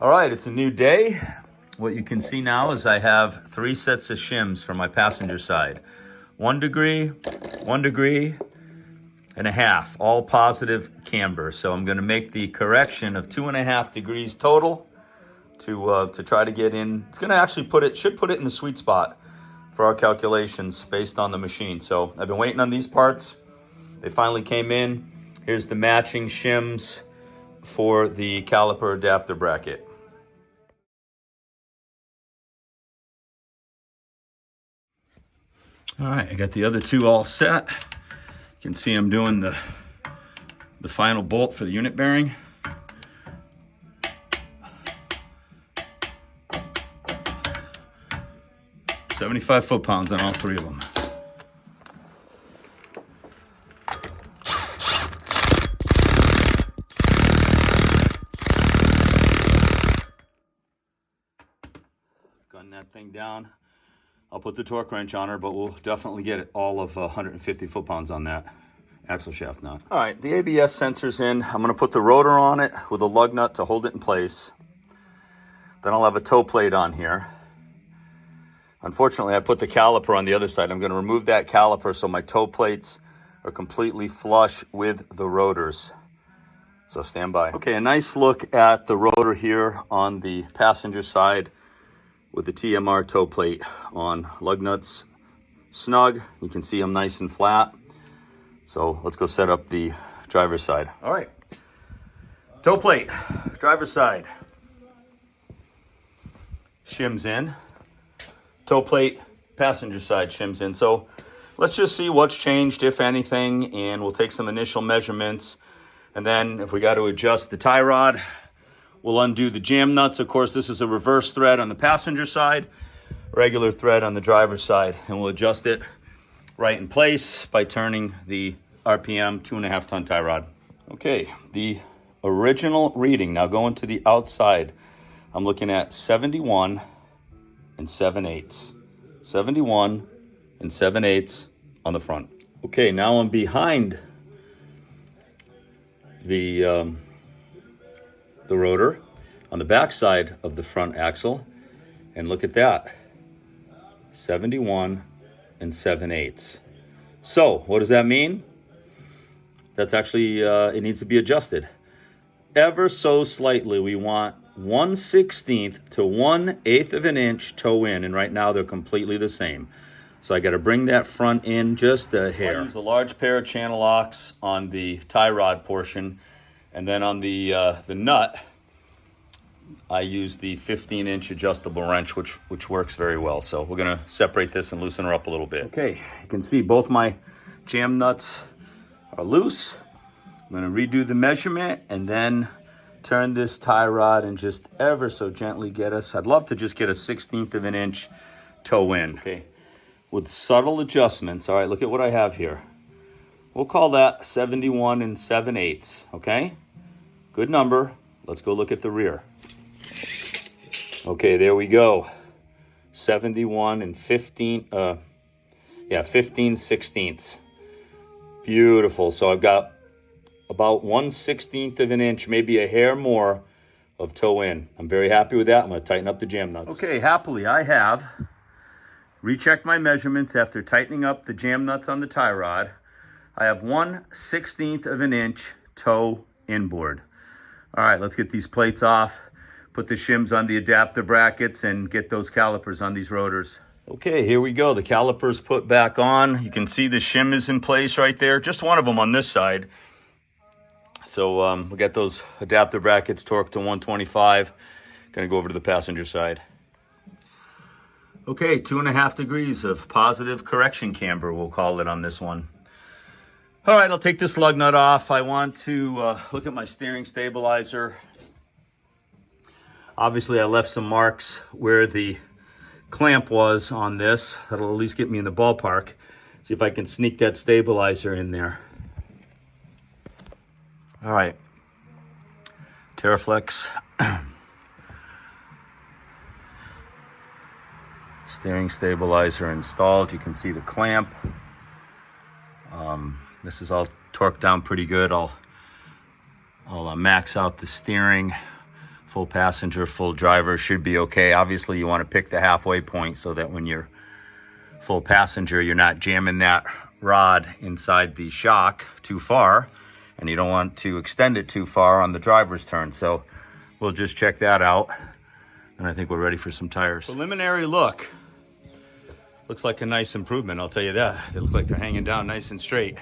All right, it's a new day. What you can see now is I have 3 sets of shims for my passenger side. 1 degree, 1 degree, and a half, all positive camber. So I'm gonna make the correction of 2.5 degrees total to try to get in. It's gonna actually should put it in the sweet spot for our calculations based on the machine. So I've been waiting on these parts. They finally came in. Here's the matching shims for the caliper adapter bracket. All right, I got the other 2 all set. You can see I'm doing the final bolt for the unit bearing. $75 foot-pounds on all 3 of them. Gun that thing down. I'll put the torque wrench on her, but we'll definitely get it all of 150 foot-pounds on that axle shaft nut. All right, the ABS sensor's in. I'm gonna put the rotor on it with a lug nut to hold it in place. Then I'll have a toe plate on here. Unfortunately, I put the caliper on the other side. I'm gonna remove that caliper so my toe plates are completely flush with the rotors. So stand by. Okay, a nice look at the rotor here on the passenger side with the TMR toe plate on. Lug nuts snug. You can see I'm nice and flat. So let's go set up the driver's side. All right, toe plate, driver's side. Shims in. Toe plate, passenger side, shims in. So let's just see what's changed, if anything, and we'll take some initial measurements. And then if we got to adjust the tie rod, we'll undo the jam nuts. Of course, this is a reverse thread on the passenger side, regular thread on the driver's side, and we'll adjust it right in place by turning the RPM 2.5 ton tie rod. Okay, the original reading, now going to the outside, I'm looking at 71 and 7/8. 71 and 7/8 on the front. Okay, now I'm behind the rotor on the back side of the front axle, and look at that, 71 and 7/8. So what does that mean? That's actually it needs to be adjusted ever so slightly. We want 1/16 to 1/8 of an inch toe in, and right now they're completely the same. So I got to bring that front in just a hair. I use a large pair of channel locks on the tie rod portion, and then on the nut, I use the 15-inch adjustable wrench, which works very well. So we're gonna separate this and loosen her up a little bit. Okay, you can see both my jam nuts are loose. I'm gonna redo the measurement and then turn this tie rod and just ever so gently get us, I'd love to just get a 1/16 of an inch toe in, okay? With subtle adjustments. All right, look at what I have here. We'll call that 71 and 7/8, okay? Good number. Let's go look at the rear. Okay, there we go. 71 and 15 16ths. Beautiful. So I've got about 1/16 of an inch, maybe a hair more of toe in. I'm very happy with that. I'm going to tighten up the jam nuts. Okay, happily I have rechecked my measurements after tightening up the jam nuts on the tie rod. I have 1/16 of an inch toe inboard. All right, let's get these plates off, put the shims on the adapter brackets, and get those calipers on these rotors. Okay, here we go. The caliper's put back on. You can see the shim is in place right there. Just one of them on this side. So we got those adapter brackets torqued to 125. Gonna go over to the passenger side. Okay, 2.5 degrees of positive correction camber, we'll call it on this one. All right, I'll take this lug nut off. I want to look at my steering stabilizer. Obviously, I left some marks where the clamp was on this. That'll at least get me in the ballpark. See if I can sneak that stabilizer in there. All right, Terraflex. Steering stabilizer installed. You can see the clamp. This is all torqued down pretty good. I'll max out the steering Full passenger, full driver should be okay. Obviously, you want to pick the halfway point so that when you're full passenger, you're not jamming that rod inside the shock too far, and you don't want to extend it too far on the driver's turn. So we'll just check that out, and I think we're ready for some tires. Preliminary look. Looks like a nice improvement, I'll tell you that. They look like they're hanging down nice and straight.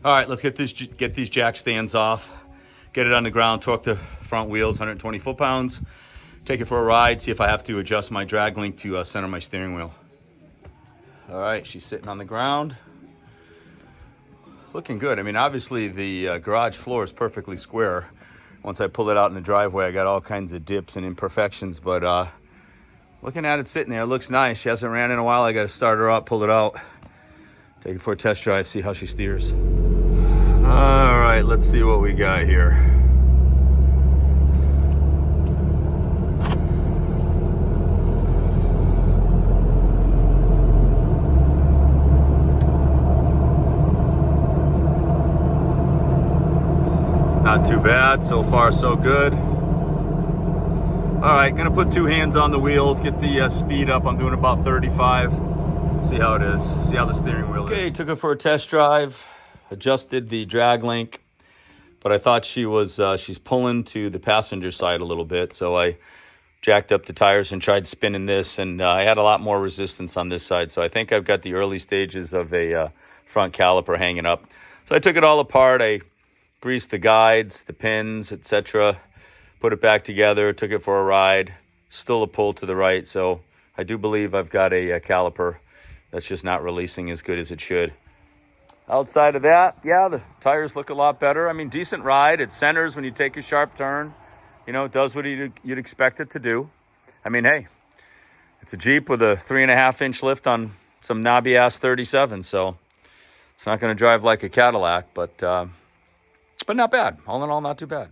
All right, let's get these jack stands off, get it on the ground, torque the front wheels, 120 foot-pounds, take it for a ride, see if I have to adjust my drag link to center my steering wheel. All right, she's sitting on the ground. Looking good. I mean, obviously the garage floor is perfectly square. Once I pull it out in the driveway, I got all kinds of dips and imperfections, but looking at it sitting there, it looks nice. She hasn't ran in a while. I got to start her up, pull it out, take it for a test drive, see how she steers. All right, let's see what we got here. Not too bad, so far so good. All right, gonna put two hands on the wheels, get the speed up. I'm doing about 35. See how it is, see how the steering wheel is. Okay, took it for a test drive, adjusted the drag link, but I thought she's pulling to the passenger side a little bit, so I jacked up the tires and tried spinning this, and I had a lot more resistance on this side, so I think I've got the early stages of a front caliper hanging up. So I took it all apart, I greased the guides, the pins, etc., put it back together, took it for a ride, still a pull to the right, so I do believe I've got a caliper that's just not releasing as good as it should. Outside of that, yeah, the tires look a lot better. I mean, decent ride. It centers when you take a sharp turn. You know, it does what you'd expect it to do. I mean, hey, it's a Jeep with a 3.5-inch lift on some knobby-ass 37, so it's not going to drive like a Cadillac, but not bad. All in all, not too bad.